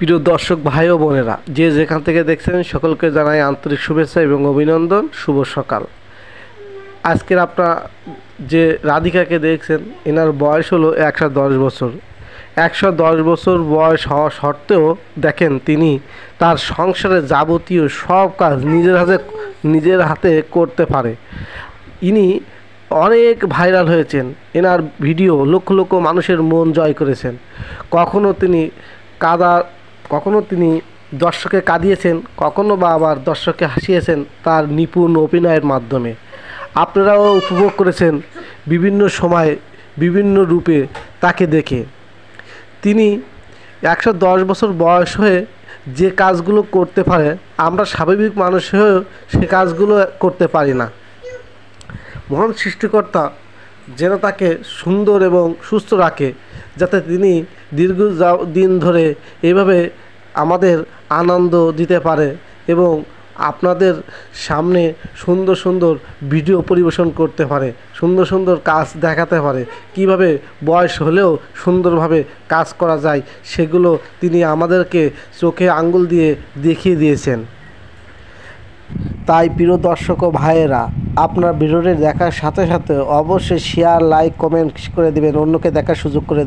প্রিয় দর্শক ভাই ও বোনেরা, যে যেখান থেকে দেখছেন সকলকে জানাই আন্তরিক শুভেচ্ছা এবং অভিনন্দন। শুভ সকাল। আজকের আপনারা যে রাধিকাকে দেখছেন, এনার বয়স হলো 110 বছর। 110 বছর বয়স হওয়া সত্ত্বেও দেখেন তিনি তার সংসারের যাবতীয় সব কাজ নিজের হাতে করতে পারে। ইনি অনেক ভাইরাল হয়েছেন। এনার ভিডিও লক্ষ লক্ষ মানুষের মন জয় করেছেন। কখনো তিনি দর্শককে কাঁদিয়েছেন, কখনো বা আবার দর্শককে হাসিয়েছেন তার নিপুণ অভিনয়ের মাধ্যমে। আপনারাও উপভোগ করেছেন বিভিন্ন সময় বিভিন্ন রূপে তাকে দেখে। তিনি 110 বছর বয়স হয়ে যে কাজগুলো করতে পারে, আমরা স্বাভাবিক মানুষ হয়েও সে কাজগুলো করতে পারি না। মহান সৃষ্টিকর্তা যেন তাকে সুন্দর এবং সুস্থ রাখে, যাতে তিনি দীর্ঘ দিন ধরে এভাবে আমাদের আনন্দ দিতে পারে এবং আপনাদের সামনে সুন্দর সুন্দর ভিডিও পরিবেশন করতে পারে, সুন্দর সুন্দর কাজ দেখাতে পারে। কিভাবে বয়স হলেও সুন্দরভাবে কাজ করা যায় সেগুলো তিনি আমাদেরকে চোখে আঙ্গুল দিয়ে দেখিয়ে দিয়েছেন। তাই প্রিয় দর্শক ও ভাইয়েরা, আপনার ভিডিওটি দেখার সাথে সাথে অবশ্যই শেয়ার, লাইক, কমেন্ট করে দেবেন, অন্যকে দেখার সুযোগ করে